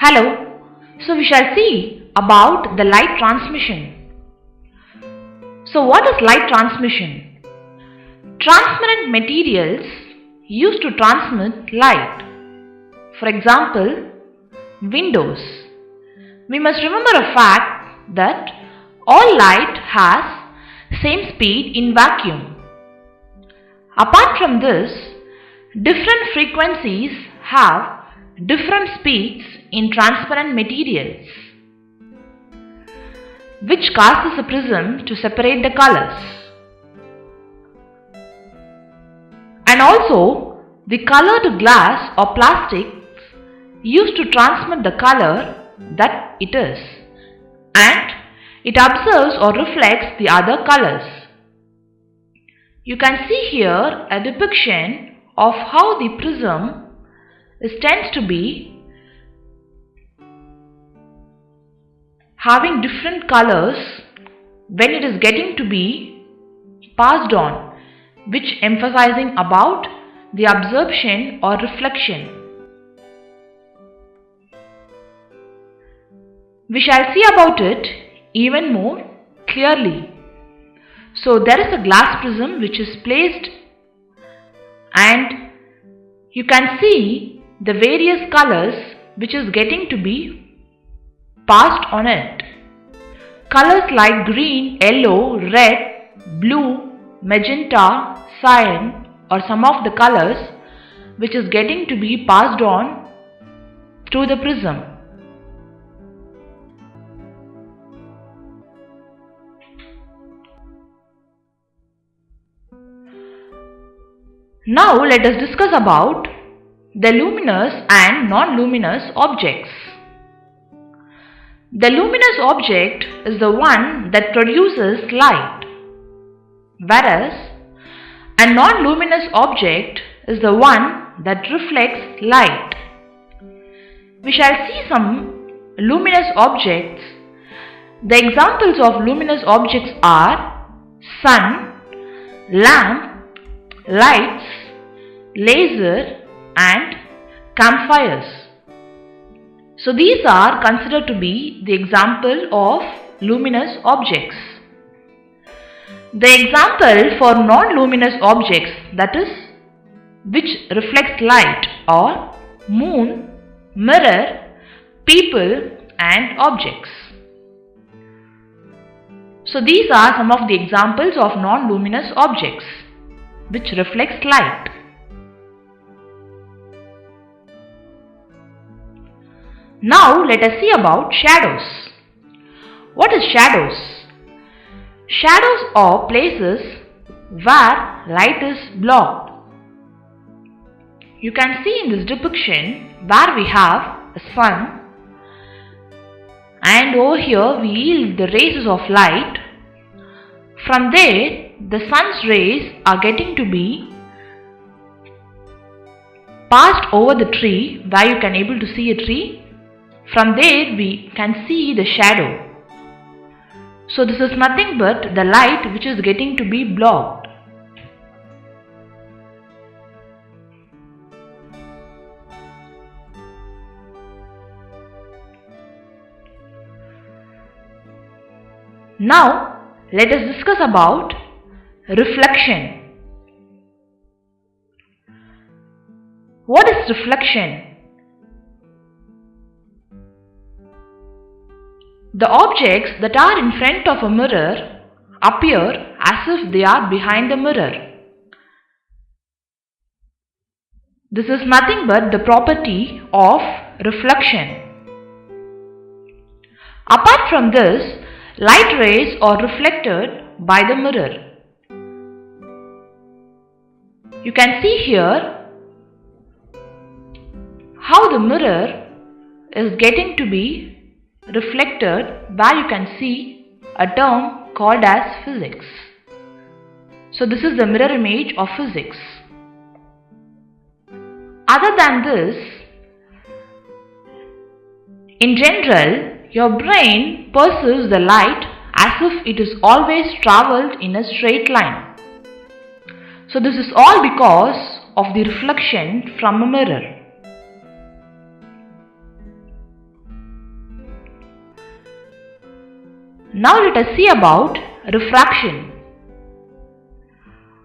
Hello, so we shall see about the light transmission. So what is light transmission? Transparent materials used to transmit light. For example, windows. We must remember a fact that all light has same speed in vacuum. Apart from this, different frequencies have different speeds in transparent materials, which causes a prism to separate the colors. And also, the colored glass or plastic used to transmit the color that it is, and it observes or reflects the other colors. You can see here a depiction of how the prism tends to be having different colors when it is getting to be passed on, which emphasizing about the absorption or reflection. We shall see about it even more clearly. So there is a glass prism which is placed, and you can see the various colors which is getting to be passed on it. Colors like green, yellow, red, blue, magenta, cyan are some of the colors which is getting to be passed on through the prism. Now let us discuss about the luminous and non-luminous objects. The luminous object is the one that produces light, whereas a non-luminous object is the one that reflects light. We shall see some luminous objects. The examples of luminous objects are sun, lamp, lights, laser and campfires. So these are considered to be the example of luminous objects. The example for non-luminous objects, that is, which reflects light, are moon, mirror, people and objects. So these are some of the examples of non-luminous objects which reflects light. Now let us see about shadows. What is shadows? Shadows are places where light is blocked. You can see in this depiction where we have a sun, and over here we yield the rays of light. From there the sun's rays are getting to be passed over the tree where you can able to see a tree. From there we can see the shadow. So this is nothing but the light which is getting to be blocked. Now let us discuss about reflection. What is reflection? The objects that are in front of a mirror appear as if they are behind the mirror. This is nothing but the property of reflection. Apart from this, light rays are reflected by the mirror. You can see here how the mirror is getting to be reflected, where you can see a term called as physics. So this is the mirror image of physics. Other than this, in general, your brain perceives the light as if it is always travelled in a straight line. So this is all because of the reflection from a mirror. Now let us see about refraction.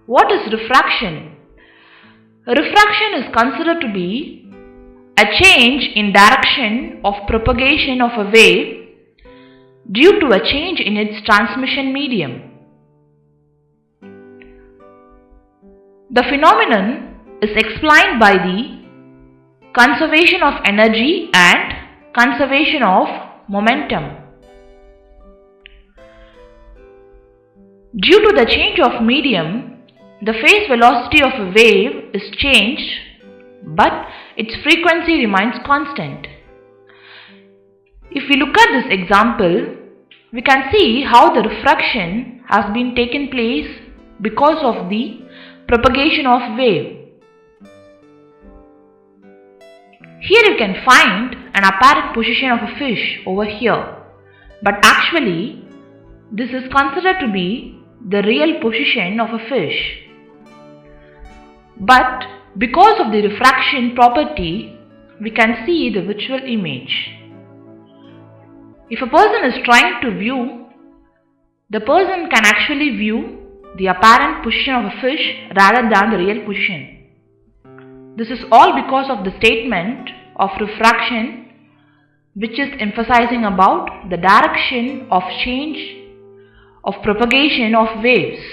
What is refraction? Refraction is considered to be a change in direction of propagation of a wave due to a change in its transmission medium. The phenomenon is explained by the conservation of energy and conservation of momentum. Due to the change of medium, the phase velocity of a wave is changed, but its frequency remains constant. If we look at this example, we can see how the refraction has been taken place because of the propagation of wave. Here you can find an apparent position of a fish over here, but actually this is considered to be the real position of a fish. But because of the refraction property, we can see the virtual image. If a person is trying to view, the person can actually view the apparent position of a fish rather than the real position. This is all because of the statement of refraction, which is emphasizing about the direction of change of propagation of waves.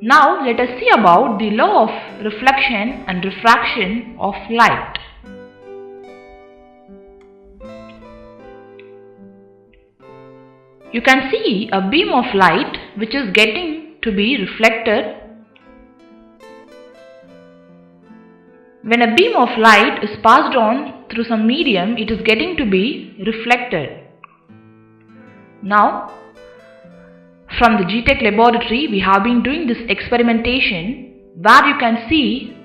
Now let us see about the law of reflection and refraction of light. You can see a beam of light which is getting to be reflected. When a beam of light is passed on through some medium, it is getting to be reflected. Now, from the GTech laboratory, we have been doing this experimentation where you can see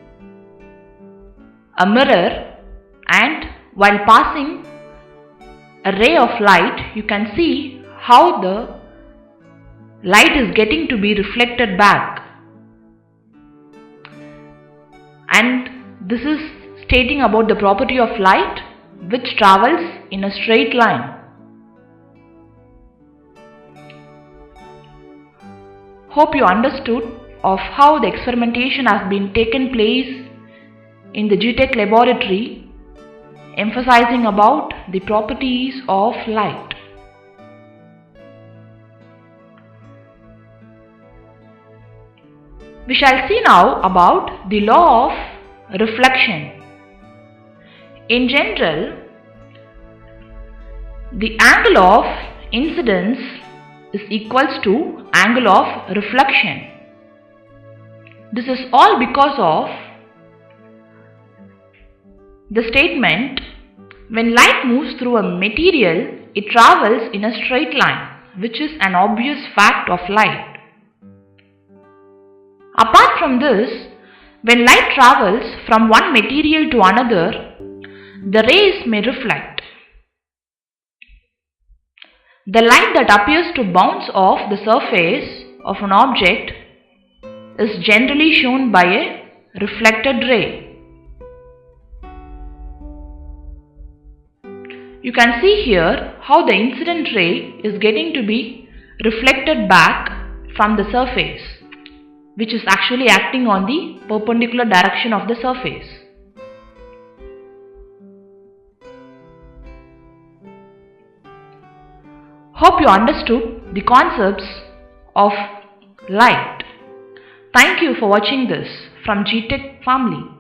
a mirror, and while passing a ray of light, you can see how the light is getting to be reflected back. And this is stating about the property of light which travels in a straight line. Hope you understood of how the experimentation has been taken place in the GTech laboratory, emphasizing about the properties of light. We shall see now about the law of reflection. In general, the angle of incidence is equals to angle of reflection. This is all because of the statement, when light moves through a material, it travels in a straight line, which is an obvious fact of light. Apart from this, when light travels from one material to another, the rays may reflect. The light that appears to bounce off the surface of an object is generally shown by a reflected ray. You can see here how the incident ray is getting to be reflected back from the surface, which is actually acting on the perpendicular direction of the surface. Hope you understood the concepts of light. Thank you for watching this from GTech family.